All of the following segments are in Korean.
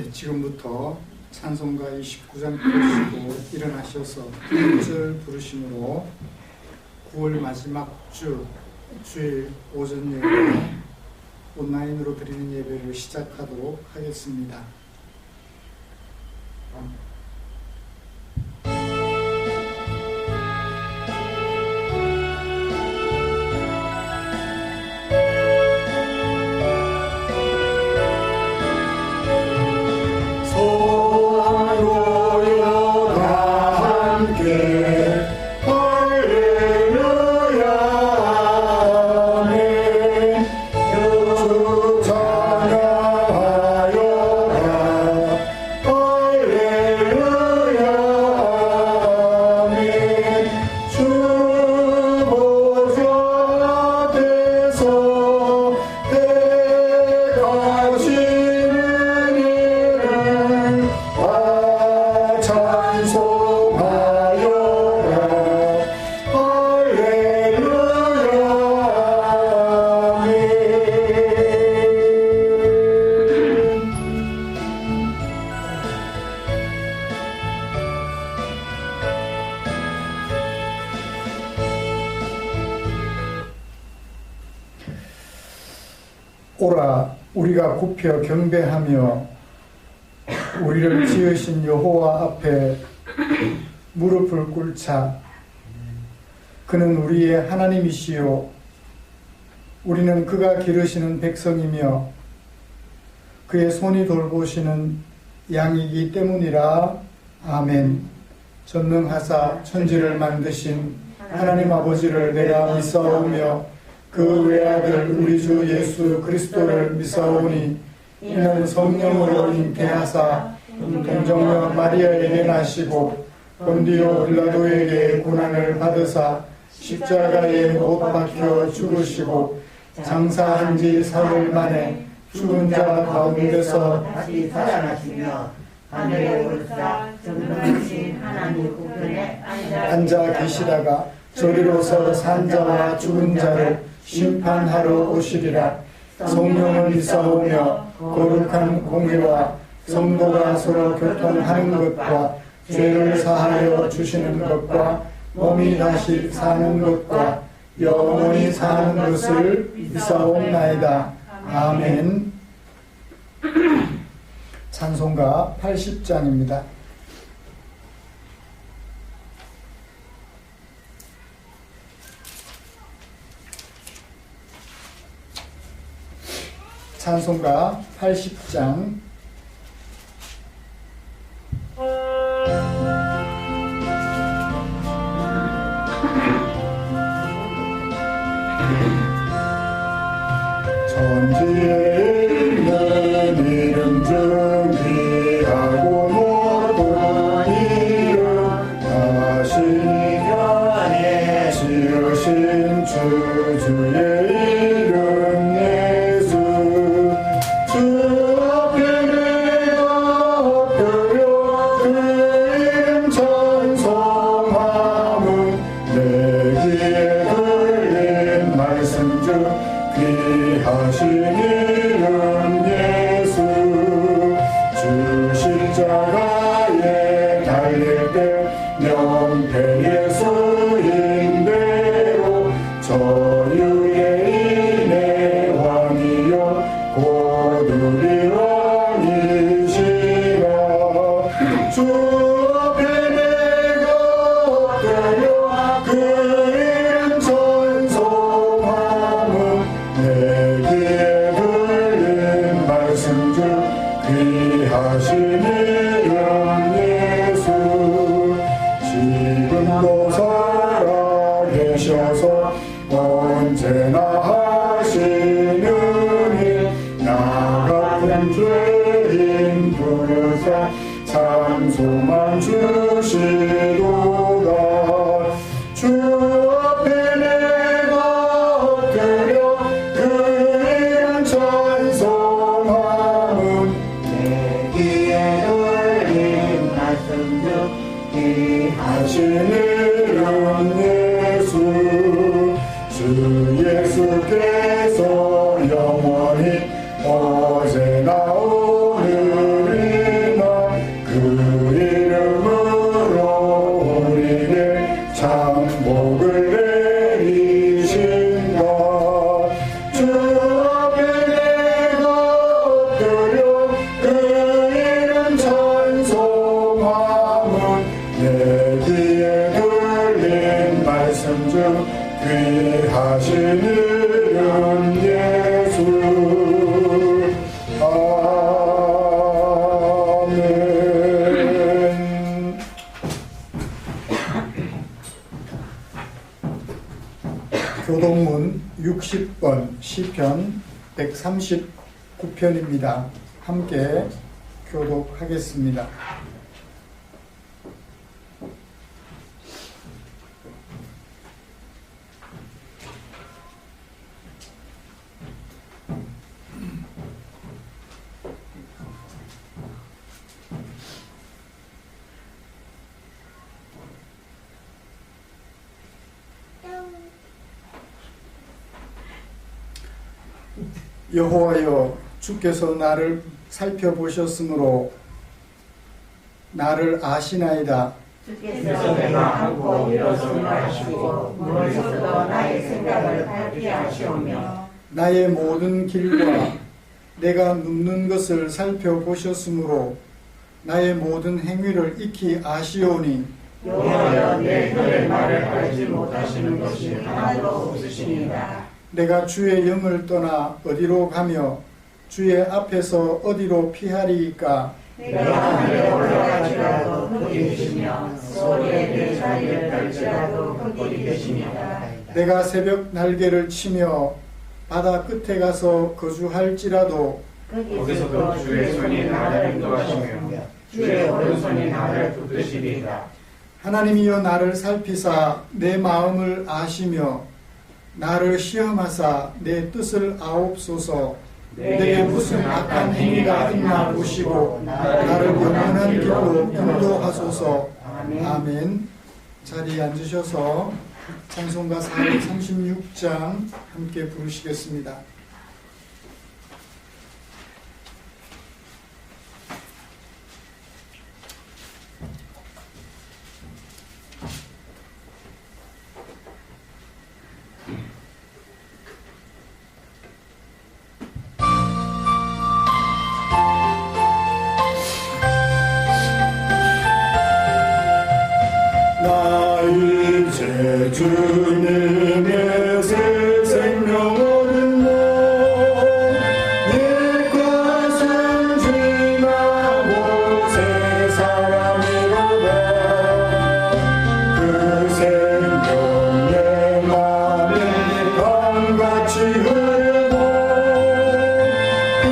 지금부터 찬송가 29장 부르시고 일어나셔서 1절 부르심으로 9월 마지막 주일 오전 예배 온라인으로 드리는 예배를 시작하도록 하겠습니다. 오라 우리가 굽혀 경배하며 우리를 지으신 여호와 앞에 무릎을 꿇자. 그는 우리의 하나님이시요 우리는 그가 기르시는 백성이며 그의 손이 돌보시는 양이기 때문이라. 아멘. 전능하사 천지를 만드신 하나님 아버지를 내가 믿사오며 그 외아들 우리 주 예수 그리스도를 믿사오니 이는 성령으로 잉태하사 동정녀 마리아에게 나시고 본디오 빌라도에게 고난을 받으사 십자가에 못 박혀 죽으시고 장사한 지 사흘 만에 죽은 자 가운데서 다시 살아나시며 하늘에 오르사 전능하신 하나님 우편에 앉아 계시다가 저리로서 산 자와 죽은 자를 심판하러 오시리라. 성령을 믿사오며 거룩한 공회와 성도가 서로 교통하는 것과 죄를 사하여 주시는 것과 몸이 다시 사는 것과 영원히 사는 것을 믿사옵나이다. 아멘. 찬송가 80장입니다. 찬송가 80장. 천지에 있는 이름 중 귀하고 높은 이름 하시니 편에 지으신 주의 이름 예수. 주 앞에 내가 엎드려 그 이름 찬송함은 내 귀에 들린 말씀 중 귀하신 이름 예수. 주 십자가에 달릴 때 명패 예수인 대로 저유의 왕이여 곧 우리 왕이시라. 주 앞에 내가 엎드려 그 이름 찬송함은 내 귀에 들린 말씀 중 귀하신 이름 예수. 지금도 살아계셔서 언제나 하시는 일 나 같은 죄인 부르사 찬송만 주시도다. 주 앞에 내가 엎드려 그 이름 찬송함은 내 귀에 들린 말씀 중 귀하신 이름 예수. 주 예수께서 영원히 어제나 오늘이 6번 시편 139편입니다. 함께 교독하겠습니다. 여호와여, 주께서 나를 살펴보셨으므로 나를 아시나이다. 주께서 내가 앉고 일어섬을 하시고 누워 있어도 나의 생각을 밝게 하시오며 나의 모든 길과 내가 눕는 것을 살펴보셨으므로 나의 모든 행위를 익히 아시오니 여호와여, 내 혀의 말을 알지 못하시는 것이 하나도 없으시니이다. 내가 주의 영을 떠나 어디로 가며 주의 앞에서 어디로 피하리이까? 내가 하늘에 올라갈지라도 거기 계시며 소리에 내 자리를 떨지라도 거기 계시니이다. 내가 새벽 날개를 치며 바다 끝에 가서 거주할지라도 거기서도 주의 손이 나를 인도하시며 주의 오른손이 나를 붙드시리이다. 하나님이여, 나를 살피사 내 마음을 아시며 나를 시험하사 내 뜻을 아옵소서. 내게 무슨 악한 행위가 있나 보시고 나를 영원한 길로 인도하소서. 아멘. 자리에 앉으셔서 찬송가 436장 함께 부르시겠습니다. 나 이제 주님의 새 생명 얻은 옛 것은 지나고 새 사람이로다. 그 생명 내 맘에 강같이 흐르고 그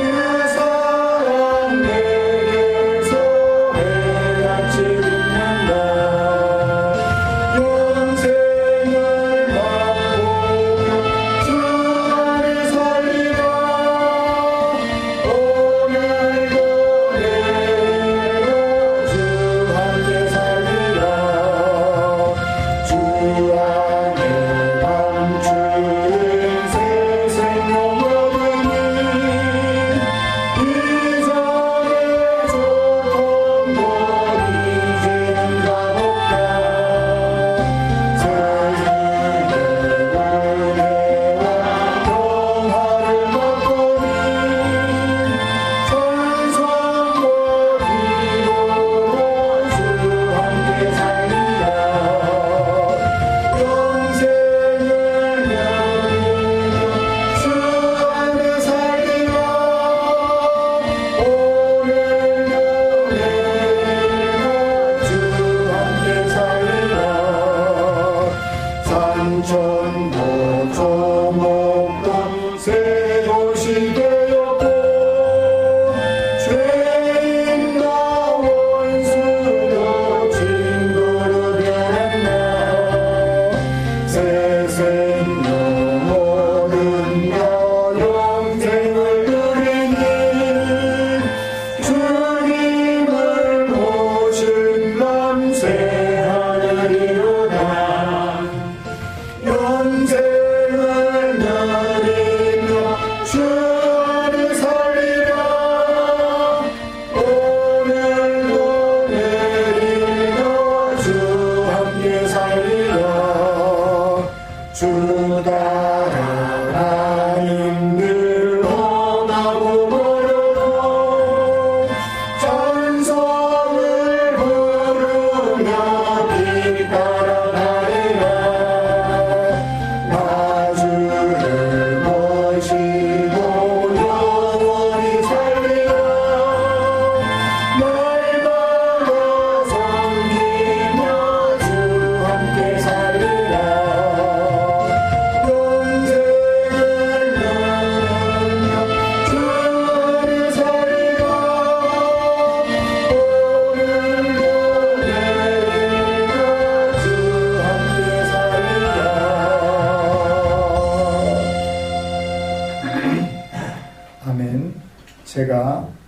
사랑 내게서 해같이 빛난다. 영생을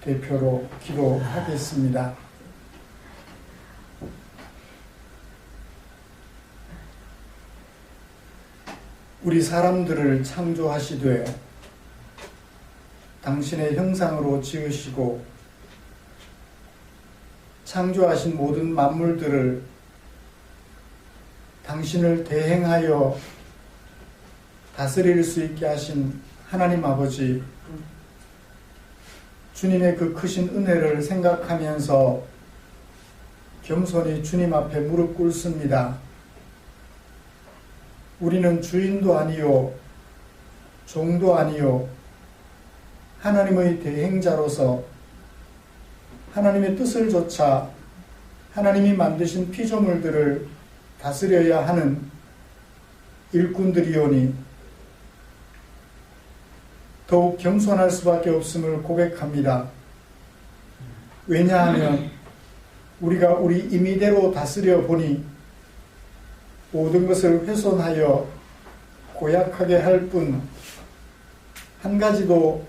대표로 기도하겠습니다. 우리 사람들을 창조하시되 당신의 형상으로 지으시고 창조하신 모든 만물들을 당신을 대행하여 다스릴 수 있게 하신 하나님 아버지, 주님의 그 크신 은혜를 생각하면서 겸손히 주님 앞에 무릎 꿇습니다. 우리는 주인도 아니요 종도 아니요 하나님의 대행자로서 하나님의 뜻을 조차 하나님이 만드신 피조물들을 다스려야 하는 일꾼들이오니 더욱 겸손할 수밖에 없음을 고백합니다. 왜냐하면 우리가 우리 임의대로 다스려 보니 모든 것을 훼손하여 고약하게 할 뿐 한 가지도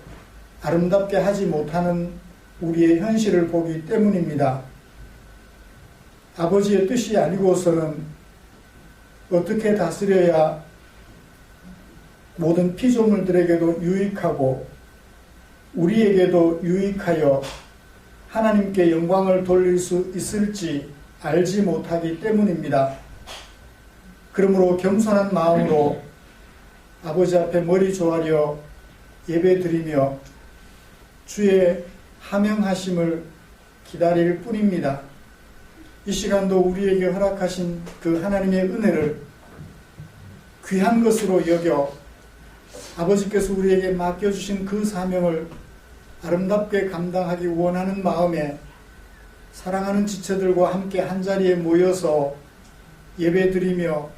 아름답게 하지 못하는 우리의 현실을 보기 때문입니다. 아버지의 뜻이 아니고서는 어떻게 다스려야 모든 피조물들에게도 유익하고 우리에게도 유익하여 하나님께 영광을 돌릴 수 있을지 알지 못하기 때문입니다. 그러므로 겸손한 마음으로 아버지 앞에 머리 조아려 예배드리며 주의 하명하심을 기다릴 뿐입니다. 이 시간도 우리에게 허락하신 그 하나님의 은혜를 귀한 것으로 여겨 아버지께서 우리에게 맡겨주신 그 사명을 아름답게 감당하기 원하는 마음에 사랑하는 지체들과 함께 한자리에 모여서 예배드리며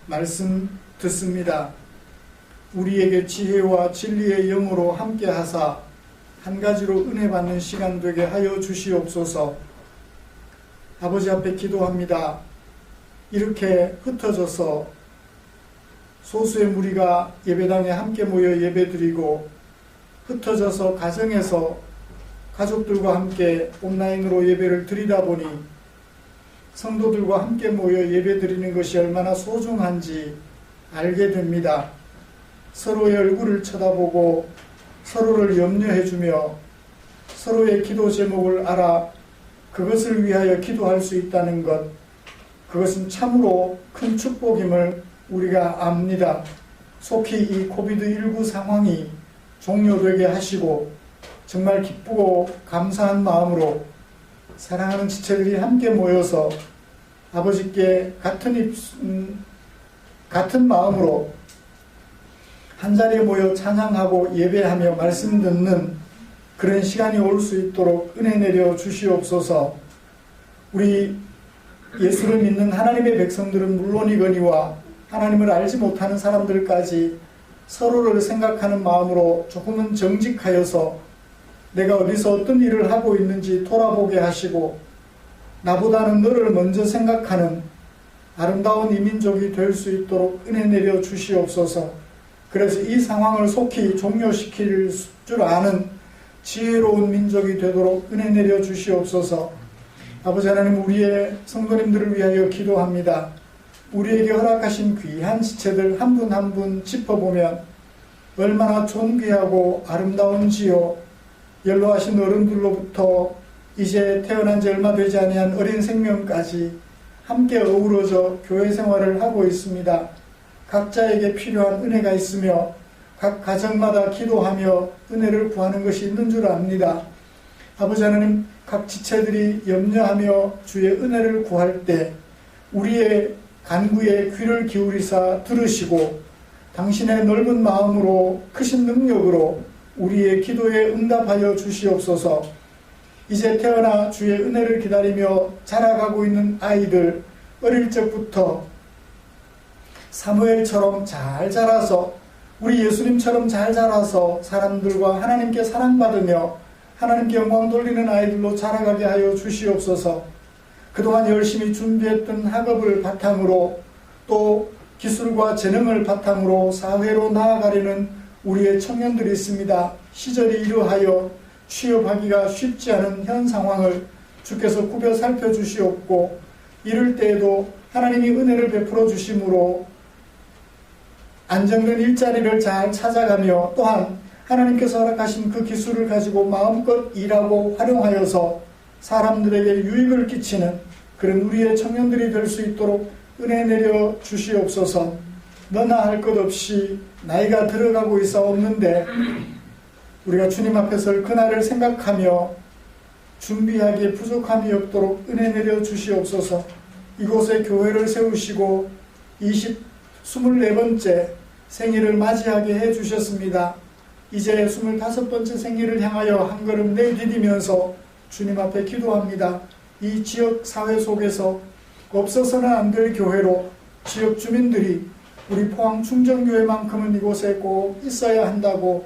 말씀 듣습니다. 우리에게 지혜와 진리의 영으로 함께 하사 한 가지로 은혜 받는 시간 되게 하여 주시옵소서. 아버지 앞에 기도합니다. 이렇게 흩어져서 소수의 무리가 예배당에 함께 모여 예배드리고 흩어져서 가정에서 가족들과 함께 온라인으로 예배를 드리다 보니 성도들과 함께 모여 예배드리는 것이 얼마나 소중한지 알게 됩니다. 서로의 얼굴을 쳐다보고 서로를 염려해주며 서로의 기도 제목을 알아 그것을 위하여 기도할 수 있다는 것, 그것은 참으로 큰 축복임을 우리가 압니다. 속히 이 코비드19 상황이 종료되게 하시고 정말 기쁘고 감사한 마음으로 사랑하는 지체들이 함께 모여서 아버지께 같은 마음으로 한자리에 모여 찬양하고 예배하며 말씀 듣는 그런 시간이 올 수 있도록 은혜 내려 주시옵소서. 우리 예수를 믿는 하나님의 백성들은 물론이거니와 하나님을 알지 못하는 사람들까지 서로를 생각하는 마음으로 조금은 정직하여서 내가 어디서 어떤 일을 하고 있는지 돌아보게 하시고 나보다는 너를 먼저 생각하는 아름다운 이민족이 될 수 있도록 은혜 내려 주시옵소서. 그래서 이 상황을 속히 종료시킬 줄 아는 지혜로운 민족이 되도록 은혜 내려 주시옵소서. 아버지 하나님, 우리의 성도님들을 위하여 기도합니다. 우리에게 허락하신 귀한 지체들 한 분 한 분 짚어보면 얼마나 존귀하고 아름다운지요. 연로하신 어른들로부터 이제 태어난 지 얼마 되지 아니한 어린 생명까지 함께 어우러져 교회 생활을 하고 있습니다. 각자에게 필요한 은혜가 있으며 각 가정마다 기도하며 은혜를 구하는 것이 있는 줄 압니다. 아버지 하나님, 각 지체들이 염려하며 주의 은혜를 구할 때 우리의 간구에 귀를 기울이사 들으시고 당신의 넓은 마음으로 크신 능력으로 우리의 기도에 응답하여 주시옵소서. 이제 태어나 주의 은혜를 기다리며 자라가고 있는 아이들, 어릴 적부터 사무엘처럼 잘 자라서 우리 예수님처럼 잘 자라서 사람들과 하나님께 사랑받으며 하나님께 영광 돌리는 아이들로 자라가게 하여 주시옵소서. 그동안 열심히 준비했던 학업을 바탕으로 또 기술과 재능을 바탕으로 사회로 나아가려는 우리의 청년들이 있습니다. 시절이 이러하여 취업하기가 쉽지 않은 현 상황을 주께서 굽여 살펴주시옵고 이럴 때에도 하나님이 은혜를 베풀어 주심으로 안정된 일자리를 잘 찾아가며 또한 하나님께서 허락하신 그 기술을 가지고 마음껏 일하고 활용하여서 사람들에게 유익을 끼치는 그런 우리의 청년들이 될 수 있도록 은혜 내려 주시옵소서. 너나 할 것 없이 나이가 들어가고 있사옵는데 우리가 주님 앞에 설 그날을 생각하며 준비하기에 부족함이 없도록 은혜 내려 주시옵소서. 이곳에 교회를 세우시고 24번째 생일을 맞이하게 해 주셨습니다. 이제 25번째 생일을 향하여 한 걸음 내디디면서 주님 앞에 기도합니다. 이 지역 사회 속에서 없어서는 안 될 교회로 지역 주민들이 우리 포항 충정교회만큼은 이곳에 꼭 있어야 한다고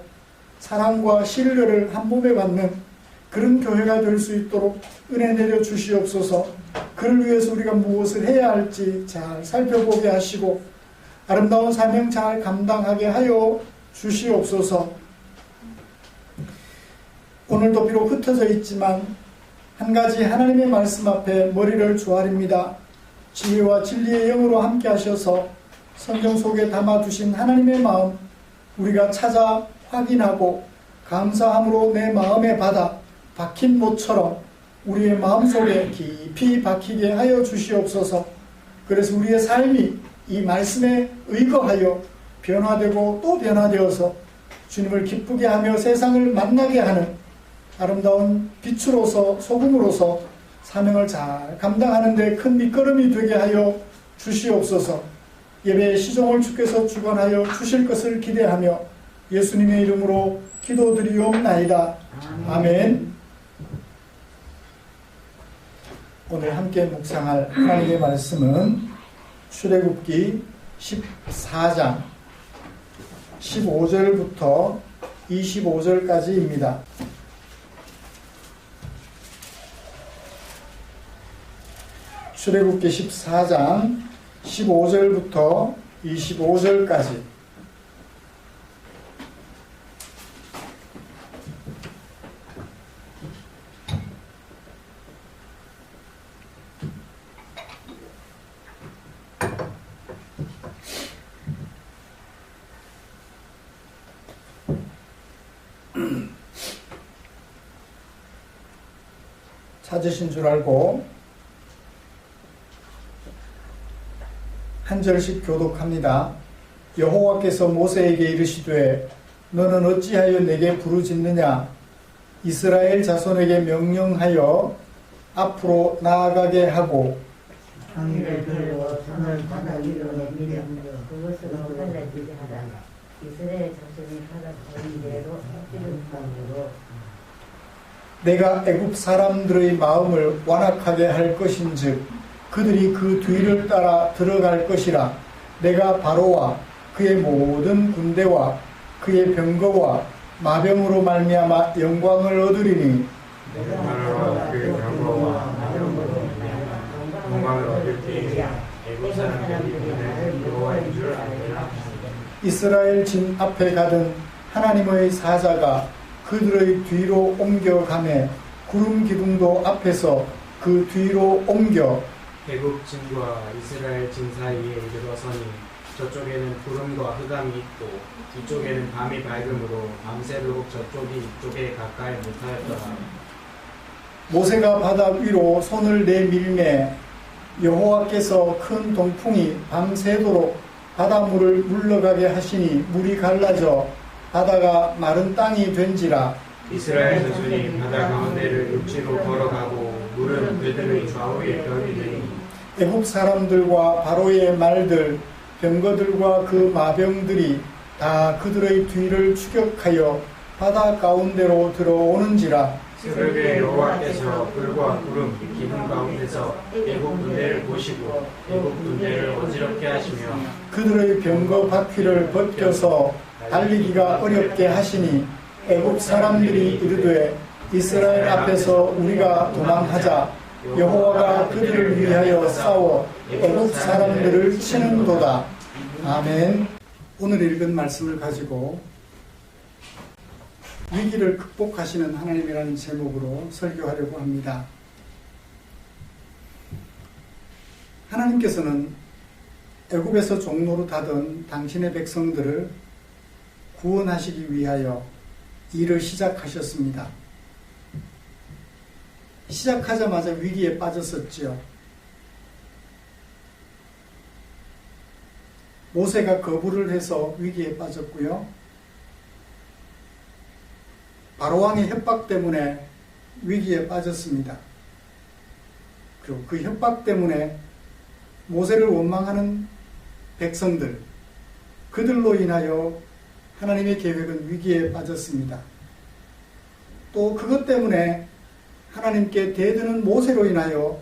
사랑과 신뢰를 한 몸에 받는 그런 교회가 될 수 있도록 은혜 내려 주시옵소서. 그를 위해서 우리가 무엇을 해야 할지 잘 살펴보게 하시고 아름다운 사명 잘 감당하게 하여 주시옵소서. 오늘도 비록 흩어져 있지만 한 가지 하나님의 말씀 앞에 머리를 조아립니다. 지혜와 진리의 영으로 함께 하셔서 성경 속에 담아두신 하나님의 마음 우리가 찾아 확인하고 감사함으로 내 마음에 받아 박힌 못처럼 우리의 마음속에 깊이 박히게 하여 주시옵소서. 그래서 우리의 삶이 이 말씀에 의거하여 변화되고 또 변화되어서 주님을 기쁘게 하며 세상을 만나게 하는 아름다운 빛으로서 소금으로서 사명을 잘 감당하는 데 큰 밑거름이 되게 하여 주시옵소서. 예배의 시종을 주께서 주관하여 주실 것을 기대하며 예수님의 이름으로 기도드리옵나이다. 아멘. 오늘 함께 묵상할 하나님의 말씀은 출애굽기 14장 15절부터 25절까지입니다. 출애굽기 14장 15절부터 25절까지 찾으신 줄 알고 한 절씩 교독합니다. 여호와께서 모세에게 이르시되 너는 어찌하여 내게 부르짖느냐. 이스라엘 자손에게 명령하여 앞으로 나아가게 하고 항의를 들고 손을 바다 위로 내밀어 그것으로 갈라지게 하라. 이스라엘 자손이 바다 가운데로 찌른 땅으로 내가 애굽 사람들의 마음을 완악하게 할 것인즉 그들이 그 뒤를 따라 들어갈 것이라. 내가 바로와 그의 모든 군대와 그의 병거와 마병으로 말미암아 영광을 얻으리니 내가 바로와 그의 병거와 마병으로 말미암아 영광을 얻을 때에 애굽 사람들이 나를 여호와인 줄 알리라. 이스라엘 진 앞에 가던 하나님의 사자가 그들의 뒤로 옮겨가매 구름 기둥도 앞에서 그 뒤로 옮겨 애굽 진과 이스라엘 진 사이에 이르러서니 저쪽에는 구름과 흑암이 있고 이쪽에는 밤이 밝음으로 밤새도록 저쪽이 이쪽에 가까이 못하였더라. 모세가 바다 위로 손을 내밀매 여호와께서 큰 동풍이 밤새도록 바닷물을 물러가게 하시니 물이 갈라져 바다가 마른 땅이 된지라. 이스라엘 자손이 바다 가운데를 육지로 걸어가고 물은 그들의 좌우에 벽이 되니 애굽 사람들과 바로의 말들 병거들과 그 마병들이 다 그들의 뒤를 추격하여 바다 가운데로 들어오는지라. 새벽에 여호와께서 불과 구름 기둥 가운데서 애굽 군대를 보시고 애굽 군대를 어지럽게 하시며 그들의 병거 바퀴를 벗겨서 달리기가 어렵게 하시니 애굽 사람들이 이르되 이스라엘 앞에서 우리가 도망하자. 여호와가 그들을 위하여 싸워 애굽 사람들을 치는도다. 아멘. 오늘 읽은 말씀을 가지고 위기를 극복하시는 하나님이라는 제목으로 설교하려고 합니다. 하나님께서는 애굽에서 종노릇하던 당신의 백성들을 구원하시기 위하여 일을 시작하셨습니다. 시작하자마자 위기에 빠졌었지요. 모세가 거부를 해서 위기에 빠졌고요. 바로왕의 협박 때문에 위기에 빠졌습니다. 그리고 그 협박 때문에 모세를 원망하는 백성들, 그들로 인하여 하나님의 계획은 위기에 빠졌습니다. 또 그것 때문에 하나님께 대드는 모세로 인하여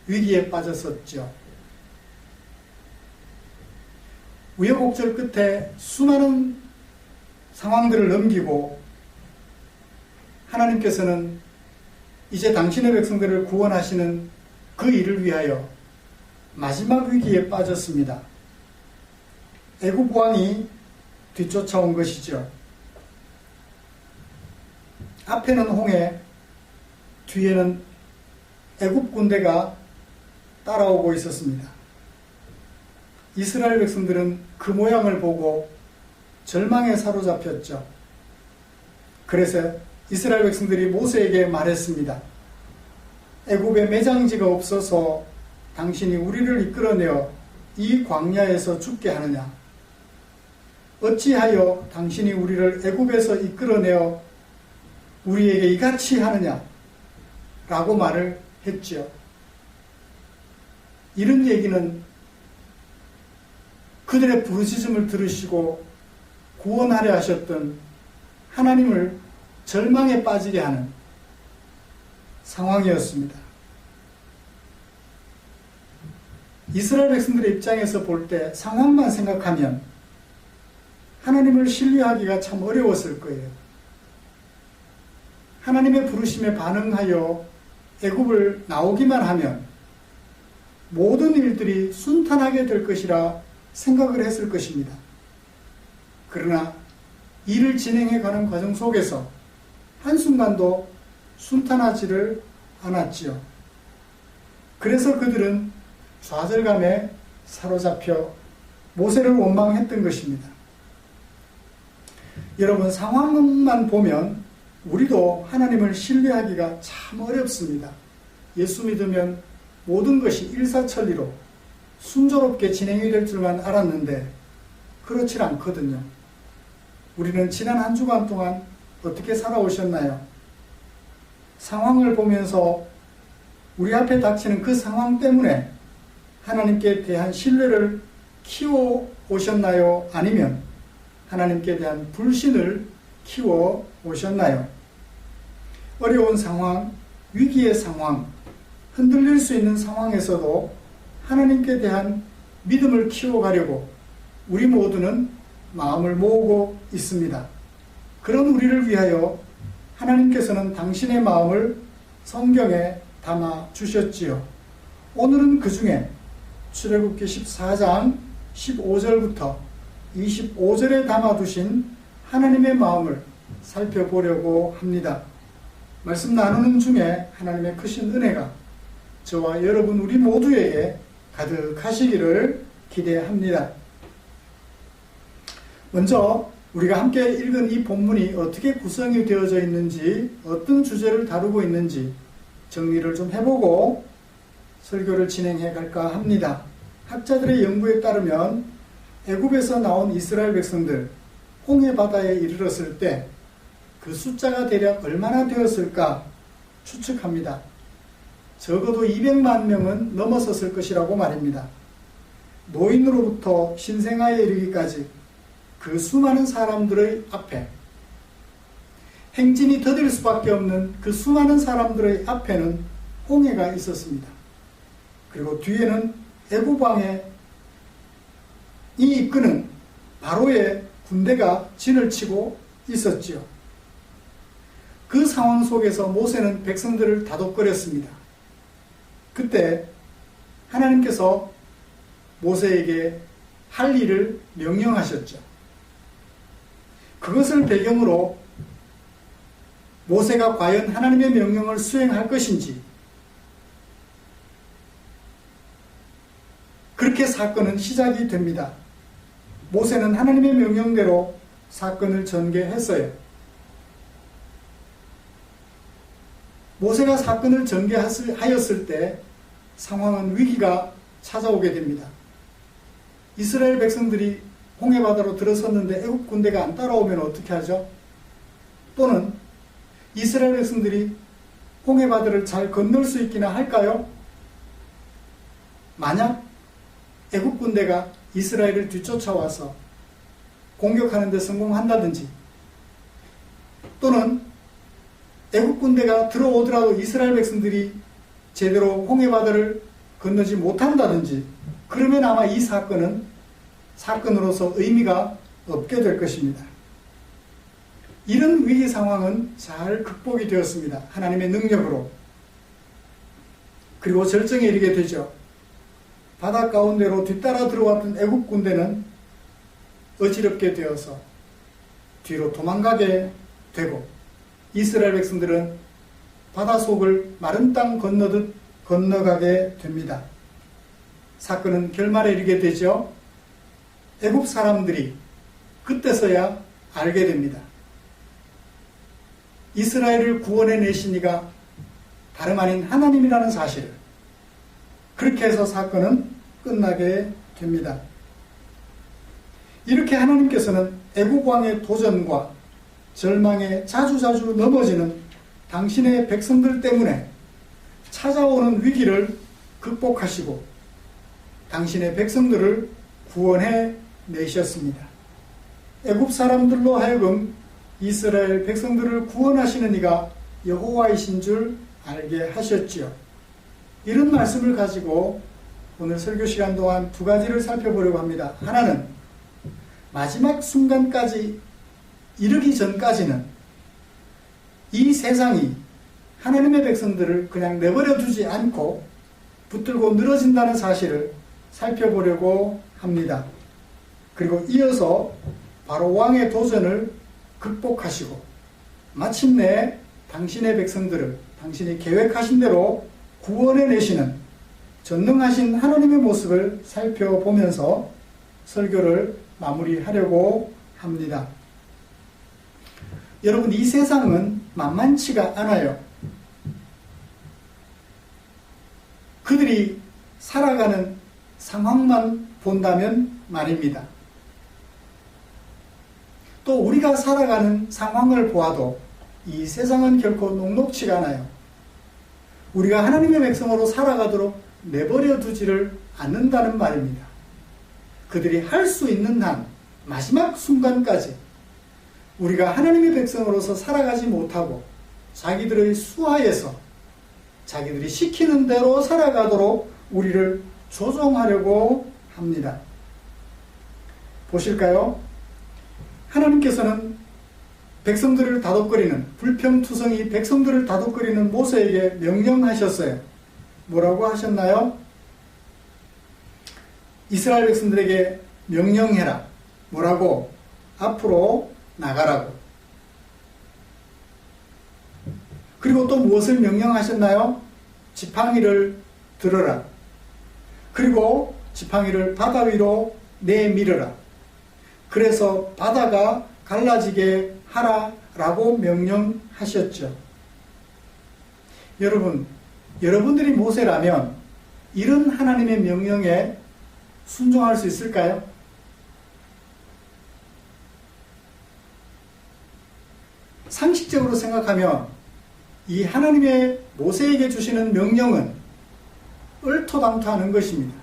위기에 빠졌었죠. 우여곡절 끝에 수많은 상황들을 넘기고 하나님께서는 이제 당신의 백성들을 구원하시는 그 일을 위하여 마지막 위기에 빠졌습니다. 애굽 왕이 뒤쫓아온 것이죠. 앞에는 홍해, 뒤에는 애굽 군대가 따라오고 있었습니다. 이스라엘 백성들은 그 모양을 보고 절망에 사로잡혔죠. 그래서 이스라엘 백성들이 모세에게 말했습니다. 애굽에 매장지가 없어서 당신이 우리를 이끌어내어 이 광야에서 죽게 하느냐? 어찌하여 당신이 우리를 애굽에서 이끌어내어 우리에게 이같이 하느냐? 라고 말을 했지요. 이런 얘기는 그들의 부르짖음을 들으시고 구원하려 하셨던 하나님을 절망에 빠지게 하는 상황이었습니다. 이스라엘 백성들의 입장에서 볼 때 상황만 생각하면 하나님을 신뢰하기가 참 어려웠을 거예요. 하나님의 부르심에 반응하여 애굽을 나오기만 하면 모든 일들이 순탄하게 될 것이라 생각을 했을 것입니다. 그러나 일을 진행해가는 과정 속에서 한순간도 순탄하지를 않았지요. 그래서 그들은 좌절감에 사로잡혀 모세를 원망했던 것입니다. 여러분, 상황만 보면 우리도 하나님을 신뢰하기가 참 어렵습니다. 예수 믿으면 모든 것이 일사천리로 순조롭게 진행이 될 줄만 알았는데 그렇지 않거든요. 우리는 지난 한 주간 동안 어떻게 살아오셨나요? 상황을 보면서 우리 앞에 닥치는 그 상황 때문에 하나님께 대한 신뢰를 키워 오셨나요? 아니면 하나님께 대한 불신을 키워 오셨나요? 어려운 상황, 위기의 상황, 흔들릴 수 있는 상황에서도 하나님께 대한 믿음을 키워가려고 우리 모두는 마음을 모으고 있습니다. 그런 우리를 위하여 하나님께서는 당신의 마음을 성경에 담아 주셨지요. 오늘은 그 중에 출애굽기 14장 15절부터 25절에 담아두신 하나님의 마음을 살펴보려고 합니다. 말씀 나누는 중에 하나님의 크신 은혜가 저와 여러분 우리 모두에게 가득하시기를 기대합니다. 먼저 우리가 함께 읽은 이 본문이 어떻게 구성이 되어져 있는지, 어떤 주제를 다루고 있는지 정리를 좀 해보고 설교를 진행해 갈까 합니다. 학자들의 연구에 따르면 애굽에서 나온 이스라엘 백성들 홍해 바다에 이르렀을 때 그 숫자가 대략 얼마나 되었을까 추측합니다. 적어도 200만 명은 넘어섰을 것이라고 말입니다. 노인으로부터 신생아에 이르기까지 그 수많은 사람들의 앞에, 행진이 더딜 수밖에 없는 그 수많은 사람들의 앞에는 홍해가 있었습니다. 그리고 뒤에는 애굽 왕의 이 이끄는 바로의 군대가 진을 치고 있었지요. 그 상황 속에서 모세는 백성들을 다독거렸습니다. 그때 하나님께서 모세에게 할 일을 명령하셨죠. 그것을 배경으로 모세가 과연 하나님의 명령을 수행할 것인지, 그렇게 사건은 시작이 됩니다. 모세는 하나님의 명령대로 사건을 전개했어요. 모세가 사건을 전개하였을 때 상황은 위기가 찾아오게 됩니다. 이스라엘 백성들이 홍해바다로 들어섰는데 애국 군대가 안 따라오면 어떻게 하죠? 또는 이스라엘 백성들이 홍해바다를 잘 건널 수 있기나 할까요? 만약 애국 군대가 이스라엘을 뒤쫓아와서 공격하는 데 성공한다든지, 또는 애국 군대가 들어오더라도 이스라엘 백성들이 제대로 홍해바다를 건너지 못한다든지, 그러면 아마 이 사건은 사건으로서 의미가 없게 될 것입니다. 이런 위기 상황은 잘 극복이 되었습니다. 하나님의 능력으로. 그리고 절정에 이르게 되죠. 바다 가운데로 뒤따라 들어왔던 애국 군대는 어지럽게 되어서 뒤로 도망가게 되고, 이스라엘 백성들은 바다 속을 마른 땅 건너듯 건너가게 됩니다. 사건은 결말에 이르게 되죠. 애국 사람들이 그때서야 알게 됩니다. 이스라엘을 구원해내신 이가 다름 아닌 하나님이라는 사실을. 그렇게 해서 사건은 끝나게 됩니다. 이렇게 하나님께서는 애국 왕의 도전과 절망에 자주자주 넘어지는 당신의 백성들 때문에 찾아오는 위기를 극복하시고 당신의 백성들을 구원해 내셨습니다. 애굽 사람들로 하여금 이스라엘 백성들을 구원하시는 이가 여호와이신 줄 알게 하셨지요. 이런 말씀을 가지고 오늘 설교 시간 동안 두 가지를 살펴보려고 합니다. 하나는 마지막 순간까지 이르기 전까지는 이 세상이 하나님의 백성들을 그냥 내버려 두지 않고 붙들고 늘어진다는 사실을 살펴보려고 합니다. 그리고 이어서 바로 왕의 도전을 극복하시고 마침내 당신의 백성들을 당신이 계획하신 대로 구원해내시는 전능하신 하나님의 모습을 살펴보면서 설교를 마무리하려고 합니다. 여러분, 이 세상은 만만치가 않아요. 그들이 살아가는 상황만 본다면 말입니다. 또 우리가 살아가는 상황을 보아도 이 세상은 결코 녹록치가 않아요. 우리가 하나님의 백성으로 살아가도록 내버려 두지를 않는다는 말입니다. 그들이 할 수 있는 한 마지막 순간까지 우리가 하나님의 백성으로서 살아가지 못하고 자기들의 수하에서 자기들이 시키는 대로 살아가도록 우리를 조종하려고 합니다. 보실까요? 하나님께서는 백성들을 다독거리는 불평투성이 백성들을 다독거리는 모세에게 명령하셨어요. 뭐라고 하셨나요? 이스라엘 백성들에게 명령해라. 뭐라고? 앞으로 나가라고. 그리고 또 무엇을 명령하셨나요? 지팡이를 들어라. 그리고 지팡이를 바다 위로 내밀어라. 그래서 바다가 갈라지게 하라라고 명령하셨죠. 여러분, 여러분들이 모세라면 이런 하나님의 명령에 순종할 수 있을까요? 상식적으로 생각하면 이 하나님의 모세에게 주시는 명령은 얼토당토하는 것입니다.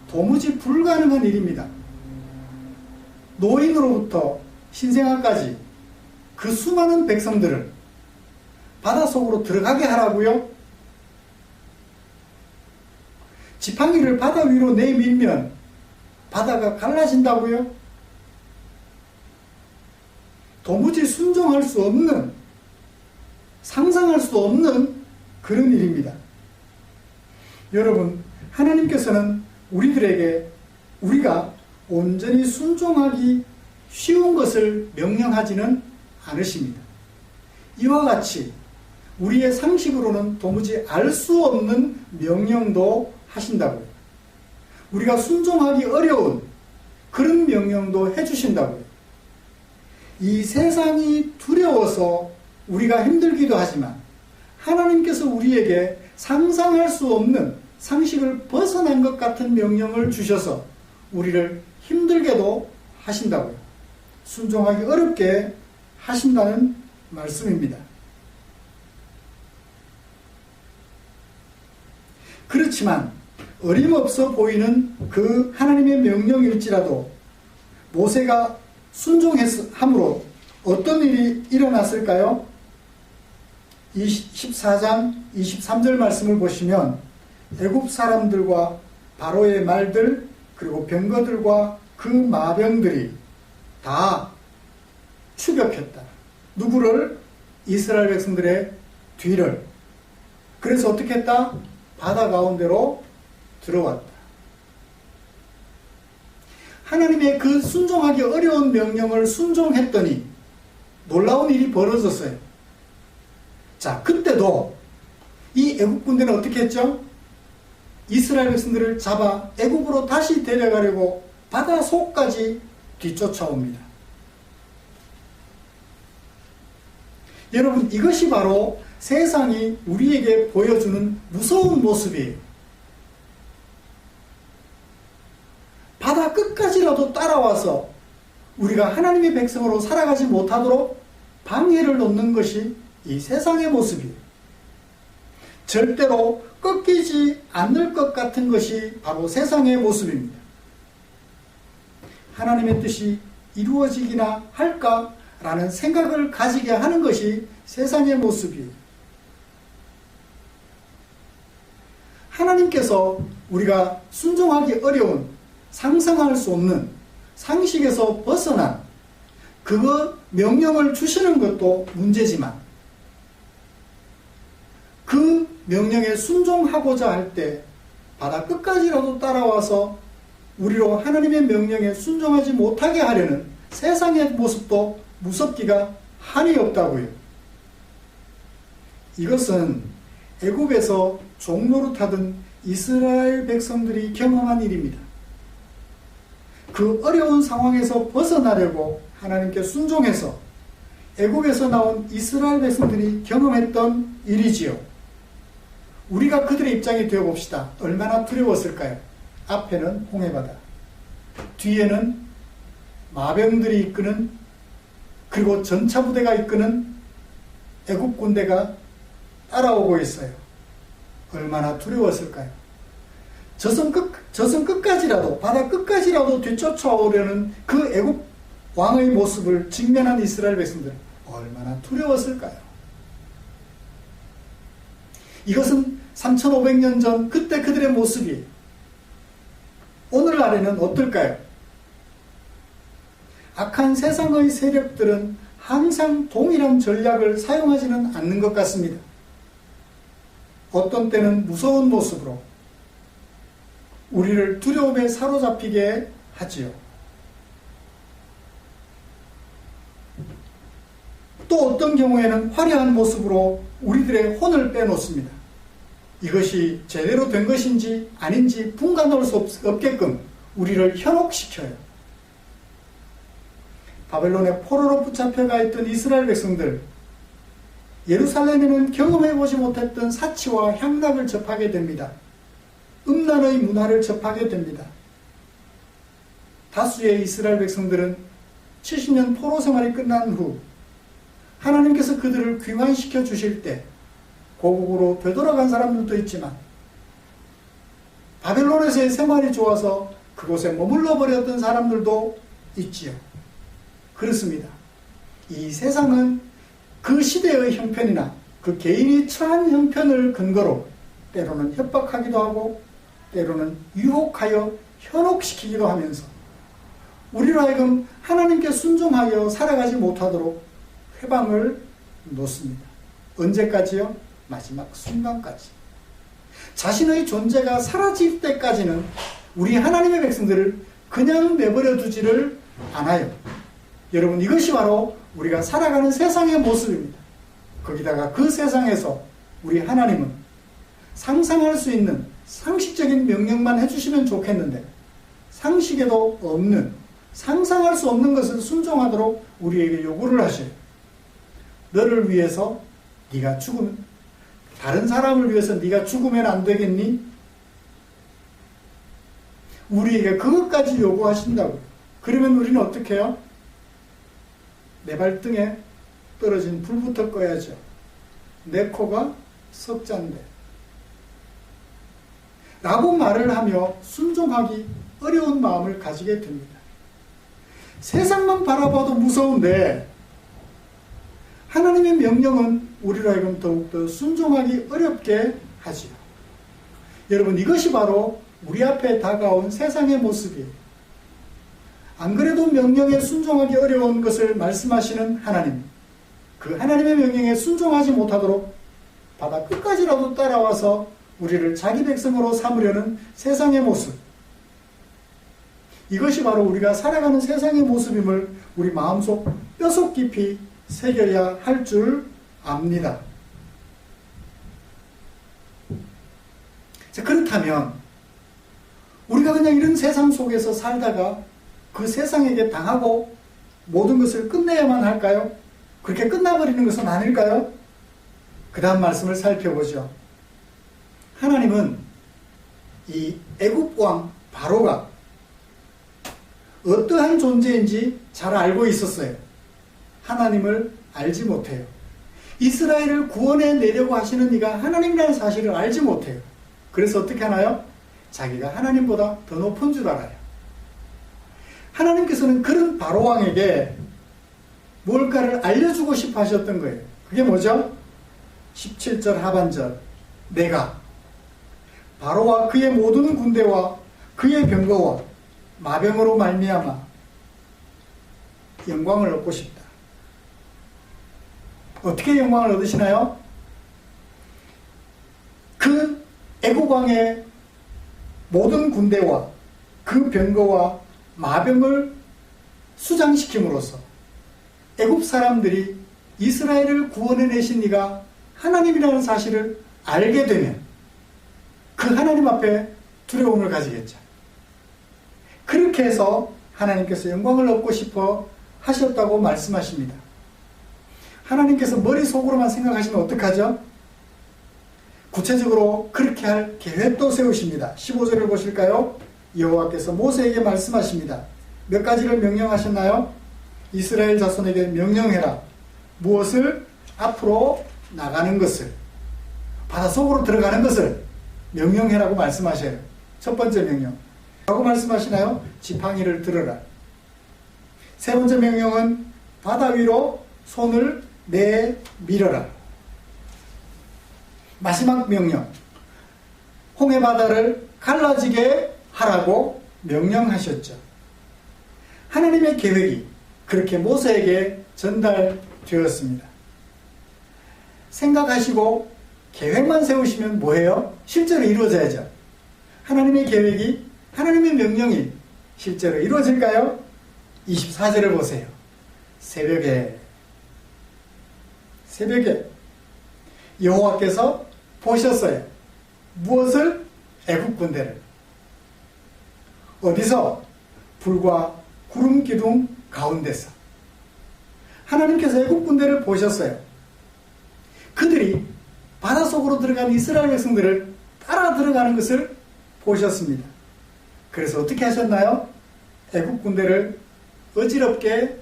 도무지 불가능한 일입니다. 노인으로부터 신생아까지 그 수많은 백성들을 바닷속으로 들어가게 하라고요? 지팡이를 바다 위로 내밀면 바다가 갈라진다고요? 도무지 순종할 수 없는, 상상할 수 없는 그런 일입니다. 여러분, 하나님께서는 우리들에게 우리가 온전히 순종하기 쉬운 것을 명령하지는 않으십니다. 이와 같이 우리의 상식으로는 도무지 알 수 없는 명령도 하신다고요. 우리가 순종하기 어려운 그런 명령도 해주신다고요. 이 세상이 두려워서 우리가 힘들기도 하지만 하나님께서 우리에게 상상할 수 없는 상식을 벗어난 것 같은 명령을 주셔서 우리를 힘들게도 하신다고요. 순종하기 어렵게 하신다는 말씀입니다. 그렇지만 어림없어 보이는 그 하나님의 명령일지라도 모세가 순종함으로 어떤 일이 일어났을까요? 14장 23절 말씀을 보시면 애굽 사람들과 바로의 말들 그리고 병거들과 그 마병들이 다 추격했다. 누구를? 이스라엘 백성들의 뒤를. 그래서 어떻게 했다? 바다 가운데로 들어왔다. 하나님의 그 순종하기 어려운 명령을 순종했더니 놀라운 일이 벌어졌어요. 자, 그때도 이 애굽 군대는 어떻게 했죠? 이스라엘 백성들을 잡아 애굽으로 다시 데려가려고 바다 속까지 뒤쫓아옵니다. 여러분, 이것이 바로 세상이 우리에게 보여주는 무서운 모습이에요. 바다 끝까지라도 따라와서 우리가 하나님의 백성으로 살아가지 못하도록 방해를 놓는 것이 이 세상의 모습이에요. 절대로 꺾이지 않을 것 같은 것이 바로 세상의 모습입니다. 하나님의 뜻이 이루어지기나 할까라는 생각을 가지게 하는 것이 세상의 모습이에요. 하나님께서 우리가 순종하기 어려운 상상할 수 없는 상식에서 벗어난 그거 명령을 주시는 것도 문제지만 그 명령에 순종하고자 할 때 바다 끝까지라도 따라와서 우리로 하나님의 명령에 순종하지 못하게 하려는 세상의 모습도 무섭기가 한이 없다고요. 이것은 애굽에서 종노릇하던 이스라엘 백성들이 경험한 일입니다. 그 어려운 상황에서 벗어나려고 하나님께 순종해서 애굽에서 나온 이스라엘 백성들이 경험했던 일이지요. 우리가 그들의 입장이 되어봅시다. 얼마나 두려웠을까요? 앞에는 홍해바다, 뒤에는 마병들이 이끄는, 그리고 전차부대가 이끄는 애굽 군대가 따라오고 있어요. 얼마나 두려웠을까요? 저승 끝까지라도, 바다 끝까지라도 뒤쫓아오려는 그 애굽 왕의 모습을 직면한 이스라엘 백성들은 얼마나 두려웠을까요? 이것은 3500년 전 그때 그들의 모습이 오늘날에는 어떨까요? 악한 세상의 세력들은 항상 동일한 전략을 사용하지는 않는 것 같습니다. 어떤 때는 무서운 모습으로 우리를 두려움에 사로잡히게 하지요. 또 어떤 경우에는 화려한 모습으로 우리들의 혼을 빼놓습니다. 이것이 제대로 된 것인지 아닌지 분간할 수 없게끔 우리를 현혹시켜요. 바벨론의 포로로 붙잡혀가 있던 이스라엘 백성들, 예루살렘에는 경험해보지 못했던 사치와 향락을 접하게 됩니다. 음란의 문화를 접하게 됩니다. 다수의 이스라엘 백성들은 70년 포로 생활이 끝난 후 하나님께서 그들을 귀환시켜 주실 때 고국으로 되돌아간 사람들도 있지만 바벨론에서의 생활이 좋아서 그곳에 머물러 버렸던 사람들도 있지요. 그렇습니다. 이 세상은 그 시대의 형편이나 그 개인이 처한 형편을 근거로 때로는 협박하기도 하고 때로는 유혹하여 현혹시키기도 하면서 우리로 하여금 하나님께 순종하여 살아가지 못하도록 회방을 놓습니다. 언제까지요? 마지막 순간까지. 자신의 존재가 사라질 때까지는 우리 하나님의 백성들을 그냥 내버려 두지를 않아요. 여러분, 이것이 바로 우리가 살아가는 세상의 모습입니다. 거기다가 그 세상에서 우리 하나님은 상상할 수 있는 상식적인 명령만 해주시면 좋겠는데 상식에도 없는, 상상할 수 없는 것을 순종하도록 우리에게 요구를 하셔요. 너를 위해서 네가 죽으면, 다른 사람을 위해서 네가 죽으면 안 되겠니? 우리에게 그것까지 요구하신다고. 그러면 우리는 어떻게 해요? 내 발등에 떨어진 불부터 꺼야죠. 내 코가 석잔데 라고 말을 하며 순종하기 어려운 마음을 가지게 됩니다. 세상만 바라봐도 무서운데 하나님의 명령은 우리로 하여금 더욱더 순종하기 어렵게 하지요. 여러분, 이것이 바로 우리 앞에 다가온 세상의 모습이에요. 안 그래도 명령에 순종하기 어려운 것을 말씀하시는 하나님, 그 하나님의 명령에 순종하지 못하도록 바다 끝까지라도 따라와서 우리를 자기 백성으로 삼으려는 세상의 모습, 이것이 바로 우리가 살아가는 세상의 모습임을 우리 마음속 뼈속 깊이 새겨야 할 줄 압니다. 자, 그렇다면 우리가 그냥 이런 세상 속에서 살다가 그 세상에게 당하고 모든 것을 끝내야만 할까요? 그렇게 끝나버리는 것은 아닐까요? 그 다음 말씀을 살펴보죠. 하나님은 이 애굽 왕 바로가 어떠한 존재인지 잘 알고 있었어요. 하나님을 알지 못해요. 이스라엘을 구원해 내려고 하시는 이가 하나님이라는 사실을 알지 못해요. 그래서 어떻게 하나요? 자기가 하나님보다 더 높은 줄 알아요. 하나님께서는 그런 바로 왕에게 뭘까를 알려주고 싶어 하셨던 거예요. 그게 뭐죠? 17절 하반절, 내가 바로와 그의 모든 군대와 그의 병거와 마병으로 말미암아 영광을 얻고 싶다. 어떻게 영광을 얻으시나요? 그 애굽 왕의 모든 군대와 그 병거와 마병을 수장시킴으로써 애굽 사람들이 이스라엘을 구원해내신 이가 하나님이라는 사실을 알게 되면 그 하나님 앞에 두려움을 가지겠죠. 그렇게 해서 하나님께서 영광을 얻고 싶어 하셨다고 말씀하십니다. 하나님께서 머릿속으로만 생각하시면 어떡하죠? 구체적으로 그렇게 할 계획도 세우십니다. 15절을 보실까요? 여호와께서 모세에게 말씀하십니다. 몇 가지를 명령하셨나요? 이스라엘 자손에게 명령해라. 무엇을? 앞으로 나가는 것을, 바닷속으로 들어가는 것을 명령해라고 말씀하셔요. 첫 번째 명령. 라고 말씀하시나요? 지팡이를 들어라. 세 번째 명령은 바다 위로 손을 내밀어라. 마지막 명령, 홍해 바다를 갈라지게 하라고 명령하셨죠. 하나님의 계획이 그렇게 모세에게 전달되었습니다. 생각하시고 계획만 세우시면 뭐예요? 실제로 이루어져야죠. 하나님의 계획이, 하나님의 명령이 실제로 이루어질까요? 24절을 보세요. 새벽에 여호와께서 보셨어요. 무엇을? 애굽 군대를. 어디서? 불과 구름 기둥 가운데서. 하나님께서 애굽 군대를 보셨어요. 그들이 바닷속으로 들어간 이스라엘 백성들을 따라 들어가는 것을 보셨습니다. 그래서 어떻게 하셨나요? 애굽 군대를 어지럽게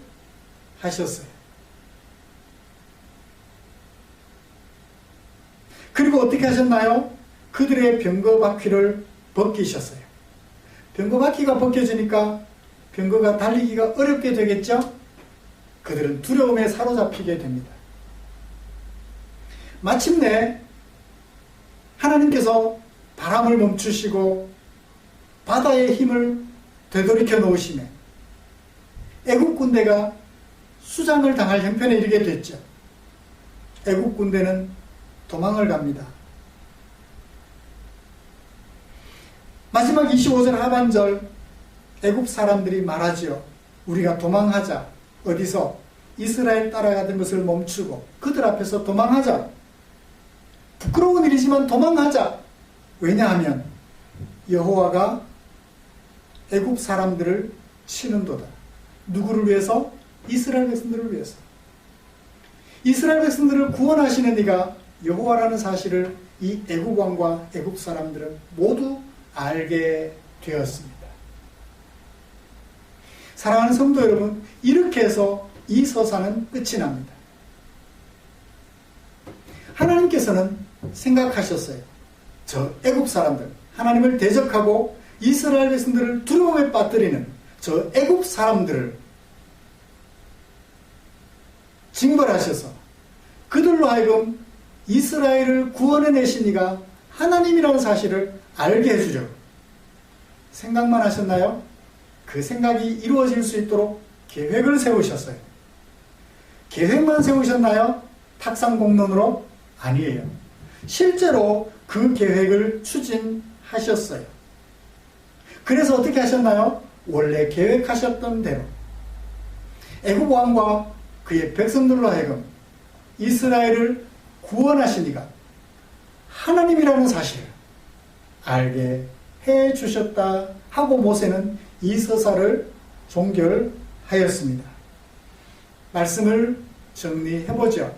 하셨어요. 그리고 어떻게 하셨나요? 그들의 병거 바퀴를 벗기셨어요. 병거 바퀴가 벗겨지니까 병거가 달리기가 어렵게 되겠죠? 그들은 두려움에 사로잡히게 됩니다. 마침내 하나님께서 바람을 멈추시고 바다의 힘을 되돌이켜 놓으시며 애굽 군대가 수장을 당할 형편에 이르게 됐죠. 애굽 군대는 도망을 갑니다. 마지막 25절 하반절 애굽 사람들이 말하지요. 우리가 도망하자. 어디서? 이스라엘 따라가던 것을 멈추고 그들 앞에서 도망하자. 부끄러운 일이지만 도망하자. 왜냐하면 여호와가 애굽 사람들을 치는도다. 누구를 위해서? 이스라엘 백성들을 위해서. 이스라엘 백성들을 구원하시는 이가 여호와라는 사실을 이 애굽 왕과 애굽 사람들은 모두 알게 되었습니다. 사랑하는 성도 여러분, 이렇게 해서 이 서사는 끝이 납니다. 하나님께서는 생각하셨어요. 저 애굽 사람들, 하나님을 대적하고 이스라엘 백성들을 두려움에 빠뜨리는 저 애굽 사람들을 징벌하셔서 그들로 하여금 이스라엘을 구원해내신 이가 하나님이라는 사실을 알게 해주려고 생각만 하셨나요? 그 생각이 이루어질 수 있도록 계획을 세우셨어요. 계획만 세우셨나요? 탁상공론으로? 아니에요. 실제로 그 계획을 추진하셨어요. 그래서 어떻게 하셨나요? 원래 계획하셨던 대로 애굽 왕과 그의 백성들로 하여금 이스라엘을 구원하신 이가 하나님이라는 사실을 알게 해 주셨다 하고 모세는 이 서사를 종결하였습니다. 말씀을 정리해보죠.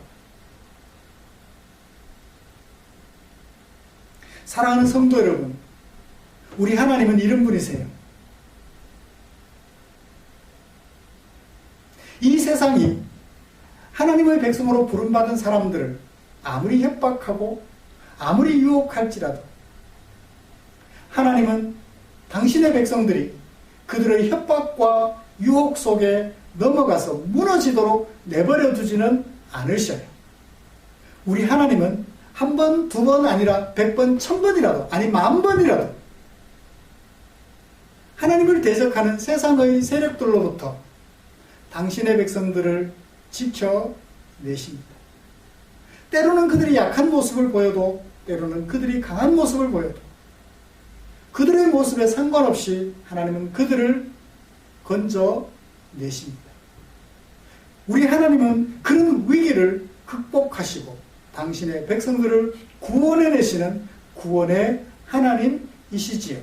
사랑하는 성도 여러분, 우리 하나님은 이런 분이세요. 이 세상이 하나님의 백성으로 부름받은 사람들을 아무리 협박하고 아무리 유혹할지라도 하나님은 당신의 백성들이 그들의 협박과 유혹 속에 넘어가서 무너지도록 내버려 두지는 않으셔요. 우리 하나님은 한 번, 두 번 아니라 100번, 1000번이라도 아니 10,000번이라도 하나님을 대적하는 세상의 세력들로부터 당신의 백성들을 지켜내십니다. 때로는 그들이 약한 모습을 보여도 때로는 그들이 강한 모습을 보여도 그들의 모습에 상관없이 하나님은 그들을 건져내십니다. 우리 하나님은 그런 위기를 극복하시고 당신의 백성들을 구원해내시는 구원의 하나님이시지요.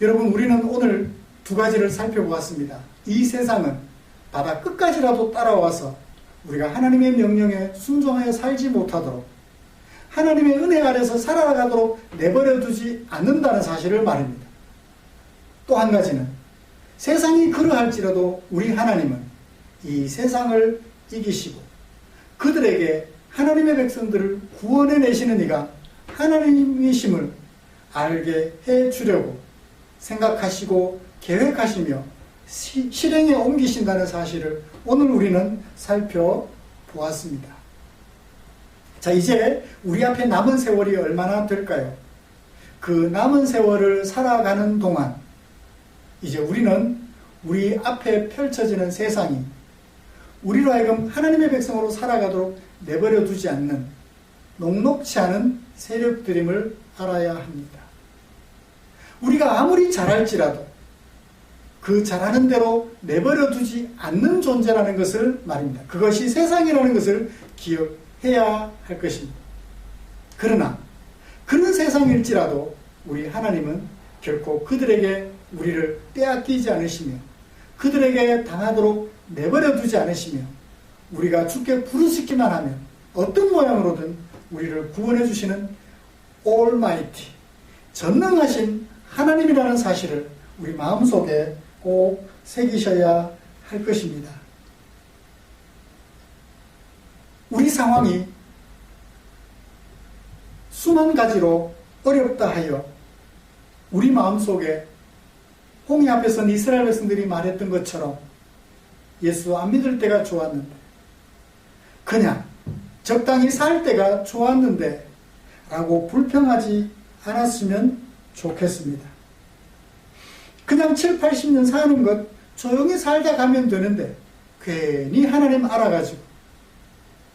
여러분, 우리는 오늘 두 가지를 살펴보았습니다. 이 세상은 바다 끝까지라도 따라와서 우리가 하나님의 명령에 순종하여 살지 못하도록 하나님의 은혜 아래서 살아가도록 내버려 두지 않는다는 사실을 말입니다. 또 한 가지는 세상이 그러할지라도 우리 하나님은 이 세상을 이기시고 그들에게 하나님의 백성들을 구원해내시는 이가 하나님이심을 알게 해주려고 생각하시고 계획하시며 실행에 옮기신다는 사실을 오늘 우리는 살펴보았습니다. 자, 이제 우리 앞에 남은 세월이 얼마나 될까요? 그 남은 세월을 살아가는 동안 이제 우리는 우리 앞에 펼쳐지는 세상이 우리로 하여금 하나님의 백성으로 살아가도록 내버려 두지 않는 녹록치 않은 세력들임을 알아야 합니다. 우리가 아무리 잘할지라도 그 잘하는 대로 내버려 두지 않는 존재라는 것을 말입니다. 그것이 세상이라는 것을 기억해야 할 것입니다. 그러나 그런 세상일지라도 우리 하나님은 결코 그들에게 우리를 빼앗기지 않으시며 그들에게 당하도록 내버려 두지 않으시며 우리가 주께 부르짖기만 하면 어떤 모양으로든 우리를 구원해 주시는 Almighty, 전능하신 하나님이라는 사실을 우리 마음속에 꼭 새기셔야 할 것입니다. 우리 상황이 수만 가지로 어렵다 하여 우리 마음속에 홍해 앞에 선 이스라엘 백성들이 말했던 것처럼 예수 안 믿을 때가 좋았는데 그냥 적당히 살 때가 좋았는데 라고 불평하지 않았으면 좋겠습니다. 그냥 7, 80년 사는 것 조용히 살다 가면 되는데 괜히 하나님 알아가지고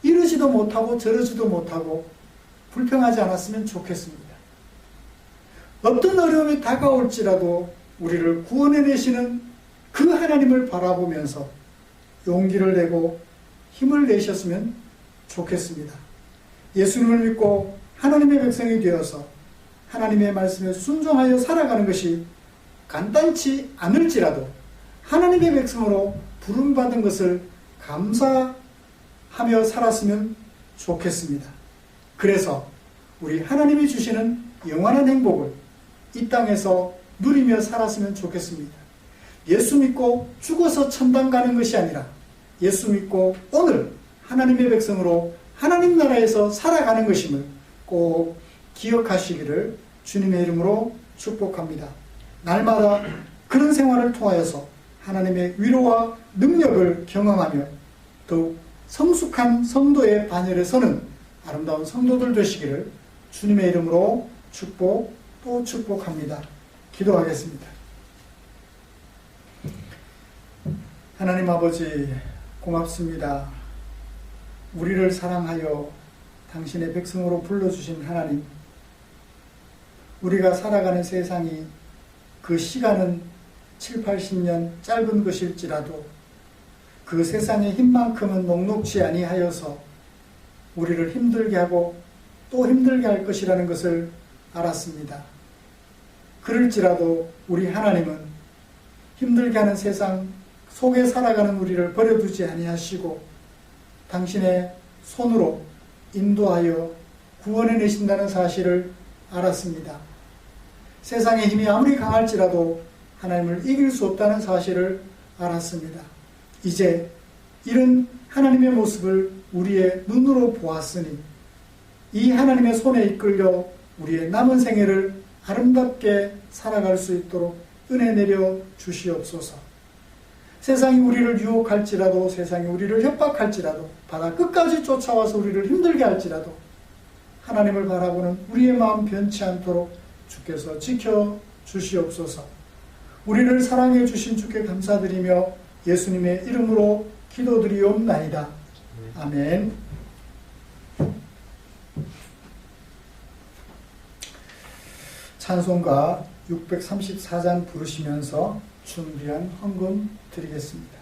이러지도 못하고 저러지도 못하고 불평하지 않았으면 좋겠습니다. 어떤 어려움이 다가올지라도 우리를 구원해내시는 그 하나님을 바라보면서 용기를 내고 힘을 내셨으면 좋겠습니다. 예수님을 믿고 하나님의 백성이 되어서 하나님의 말씀에 순종하여 살아가는 것이 간단치 않을지라도 하나님의 백성으로 부름받은 것을 감사하며 살았으면 좋겠습니다. 그래서 우리 하나님이 주시는 영원한 행복을 이 땅에서 누리며 살았으면 좋겠습니다. 예수 믿고 죽어서 천당 가는 것이 아니라 예수 믿고 오늘 하나님의 백성으로 하나님 나라에서 살아가는 것임을 꼭 기억하시기를 주님의 이름으로 축복합니다. 날마다 그런 생활을 통하여서 하나님의 위로와 능력을 경험하며 더욱 성숙한 성도의 반열에 서는 아름다운 성도들 되시기를 주님의 이름으로 또 축복합니다. 기도하겠습니다. 하나님 아버지 고맙습니다. 우리를 사랑하여 당신의 백성으로 불러주신 하나님, 우리가 살아가는 세상이 그 시간은 7, 80년 짧은 것일지라도 그 세상의 힘만큼은 녹록지 아니하여서 우리를 힘들게 하고 또 힘들게 할 것이라는 것을 알았습니다. 그럴지라도 우리 하나님은 힘들게 하는 세상 속에 살아가는 우리를 버려두지 아니하시고 당신의 손으로 인도하여 구원해내신다는 사실을 알았습니다. 세상의 힘이 아무리 강할지라도 하나님을 이길 수 없다는 사실을 알았습니다. 이제 이런 하나님의 모습을 우리의 눈으로 보았으니 이 하나님의 손에 이끌려 우리의 남은 생애를 아름답게 살아갈 수 있도록 은혜 내려 주시옵소서. 세상이 우리를 유혹할지라도, 세상이 우리를 협박할지라도, 바다 끝까지 쫓아와서 우리를 힘들게 할지라도 하나님을 바라보는 우리의 마음 변치 않도록 주께서 지켜 주시옵소서. 우리를 사랑해 주신 주께 감사드리며 예수님의 이름으로 기도드리옵나이다. 아멘. 찬송가 634장 부르시면서 준비한 헌금 드리겠습니다.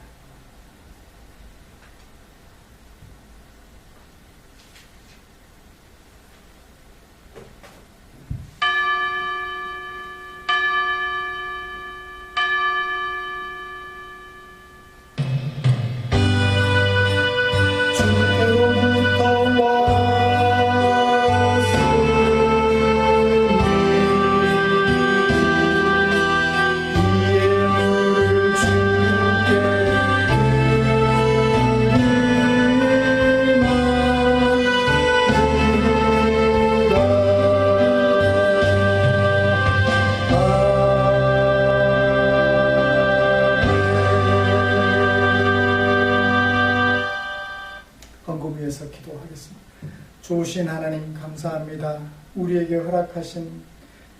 좋으신 하나님 감사합니다. 우리에게 허락하신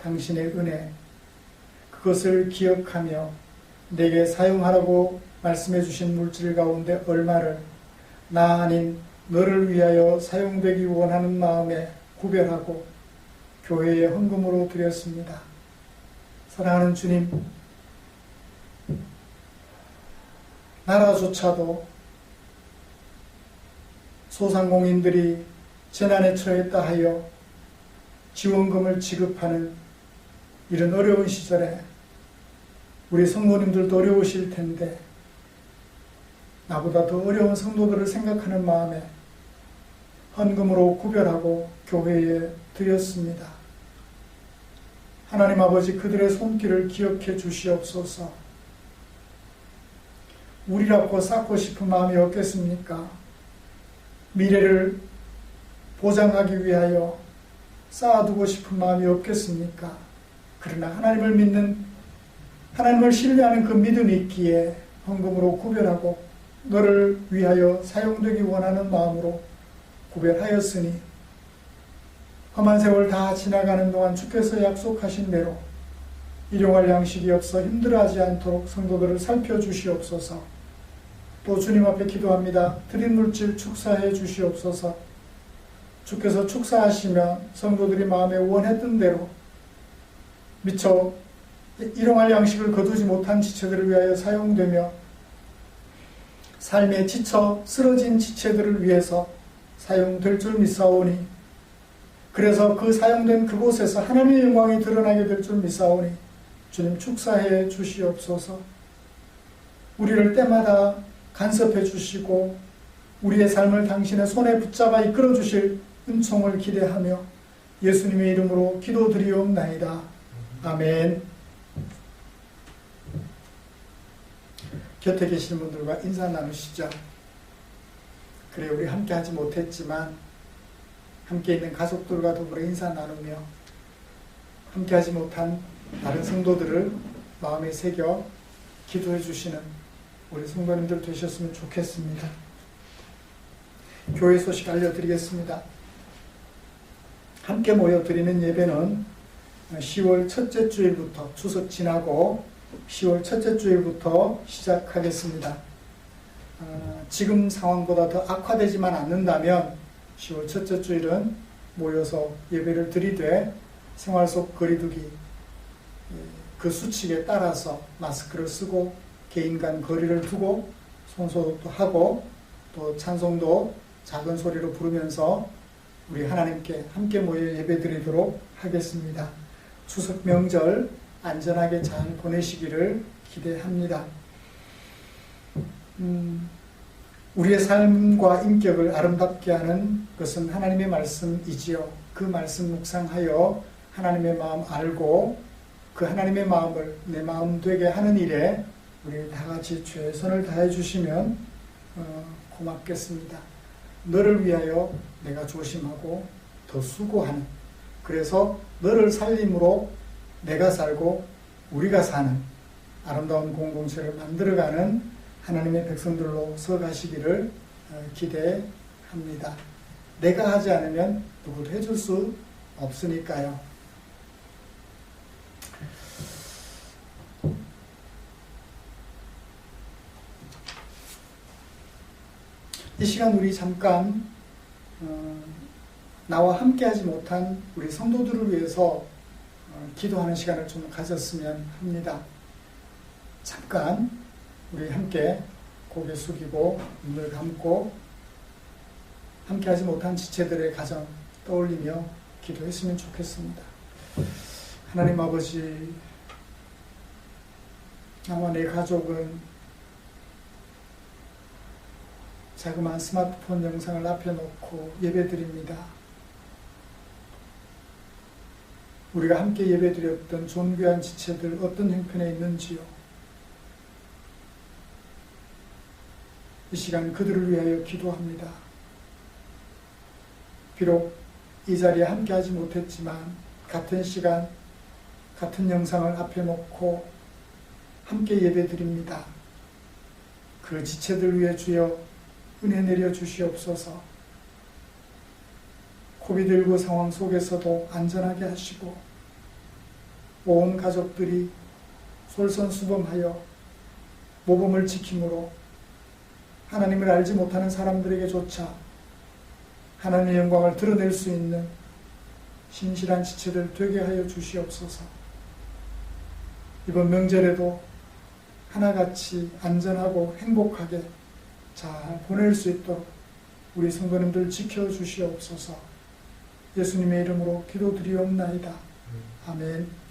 당신의 은혜, 그것을 기억하며 내게 사용하라고 말씀해 주신 물질 가운데 얼마를 나 아닌 너를 위하여 사용되기 원하는 마음에 구별하고 교회에 헌금으로 드렸습니다. 사랑하는 주님, 나라조차도 소상공인들이 재난에 처했다 하여 지원금을 지급하는 이런 어려운 시절에 우리 성도님들도 어려우실 텐데 나보다 더 어려운 성도들을 생각하는 마음에 헌금으로 구별하고 교회에 드렸습니다. 하나님 아버지, 그들의 손길을 기억해 주시옵소서. 우리라고 쌓고 싶은 마음이 없겠습니까? 미래를 보장하기 위하여 쌓아두고 싶은 마음이 없겠습니까? 그러나 하나님을 믿는, 하나님을 신뢰하는 그 믿음이 있기에 헌금으로 구별하고 너를 위하여 사용되기 원하는 마음으로 구별하였으니 험한 세월 다 지나가는 동안 주께서 약속하신 대로 일용할 양식이 없어 힘들어하지 않도록 성도들을 살펴주시옵소서. 또 주님 앞에 기도합니다. 드린 물질 축사해 주시옵소서. 주께서 축사하시면 성도들이 마음에 원했던 대로 미처 일용할 양식을 거두지 못한 지체들을 위하여 사용되며 삶에 지쳐 쓰러진 지체들을 위해서 사용될 줄 믿사오니, 그래서 그 사용된 그곳에서 하나님의 영광이 드러나게 될 줄 믿사오니 주님 축사해 주시옵소서. 우리를 때마다 간섭해 주시고 우리의 삶을 당신의 손에 붙잡아 이끌어 주실 은총을 기대하며 예수님의 이름으로 기도드리옵나이다. 아멘. 곁에 계시는 분들과 인사 나누시죠. 그래, 우리 함께 하지 못했지만 함께 있는 가족들과 더불어 인사 나누며 함께 하지 못한 다른 성도들을 마음에 새겨 기도해 주시는 우리 성도님들 되셨으면 좋겠습니다. 교회 소식 알려드리겠습니다. 함께 모여 드리는 예배는 10월 첫째 주일부터, 추석 지나고 10월 첫째 주일부터 시작하겠습니다. 지금 상황보다 더 악화되지만 않는다면 10월 첫째 주일은 모여서 예배를 드리되 생활 속 거리두기 그 수칙에 따라서 마스크를 쓰고 개인 간 거리를 두고 손소독도 하고 또 찬송도 작은 소리로 부르면서 우리 하나님께 함께 모여 예배 드리도록 하겠습니다. 추석 명절 안전하게 잘 보내시기를 기대합니다. 우리의 삶과 인격을 아름답게 하는 것은 하나님의 말씀이지요. 그 말씀 묵상하여 하나님의 마음 알고 그 하나님의 마음을 내 마음 되게 하는 일에 우리 다 같이 최선을 다해 주시면 고맙겠습니다. 너를 위하여 내가 조심하고 더 수고하는, 그래서 너를 살림으로 내가 살고 우리가 사는 아름다운 공동체를 만들어가는 하나님의 백성들로 서가시기를 기대합니다. 내가 하지 않으면 누구도 해줄 수 없으니까요. 이 시간 우리 잠깐 나와 함께하지 못한 우리 성도들을 위해서 기도하는 시간을 좀 가졌으면 합니다. 잠깐 우리 함께 고개 숙이고 눈을 감고 함께하지 못한 지체들의 가정 떠올리며 기도했으면 좋겠습니다. 하나님 아버지, 나와 내 가족은 자그마한 스마트폰 영상을 앞에 놓고 예배드립니다. 우리가 함께 예배드렸던 존귀한 지체들 어떤 형편에 있는지요. 이 시간 그들을 위하여 기도합니다. 비록 이 자리에 함께하지 못했지만 같은 시간 같은 영상을 앞에 놓고 함께 예배드립니다. 그 지체들 위해 주여 은혜 내려 주시옵소서. 코비드19 상황 속에서도 안전하게 하시고 온 가족들이 솔선수범하여 모범을 지킴으로 하나님을 알지 못하는 사람들에게조차 하나님의 영광을 드러낼 수 있는 신실한 지체들 되게 하여 주시옵소서. 이번 명절에도 하나같이 안전하고 행복하게 잘 보낼 수 있도록 우리 성도님들 지켜주시옵소서. 예수님의 이름으로 기도드리옵나이다. 아멘.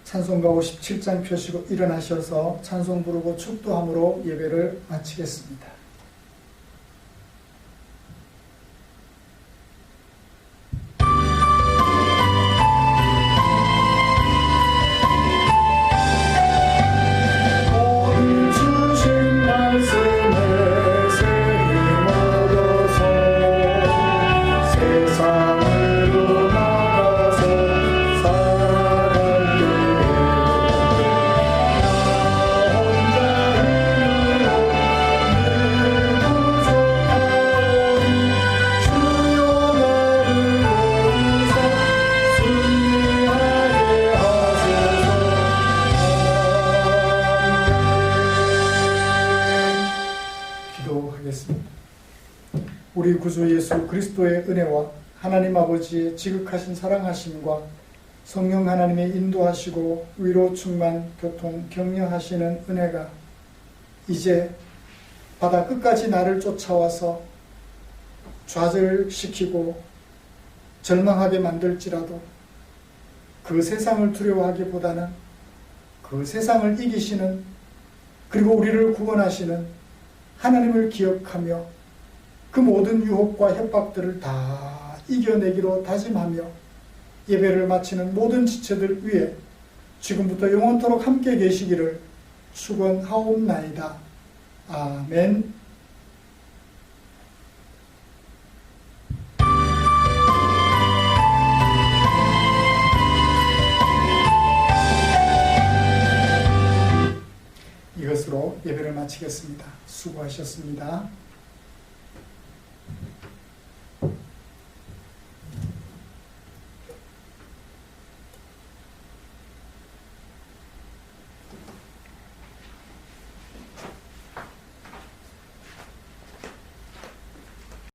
찬송가 57장 펴시고 일어나셔서 찬송 부르고 축도함으로 예배를 마치겠습니다. 우리 구주 예수 그리스도의 은혜와 하나님 아버지의 지극하신 사랑하심과 성령 하나님의 인도하시고 위로 충만 교통 격려하시는 은혜가 이제 바다 끝까지 나를 쫓아와서 좌절시키고 절망하게 만들지라도 그 세상을 두려워하기보다는 그 세상을 이기시는, 그리고 우리를 구원하시는 하나님을 기억하며 그 모든 유혹과 협박들을 다 이겨내기로 다짐하며 예배를 마치는 모든 지체들 위해 지금부터 영원토록 함께 계시기를 축원하옵나이다. 아멘. 이것으로 예배를 마치겠습니다. 수고하셨습니다.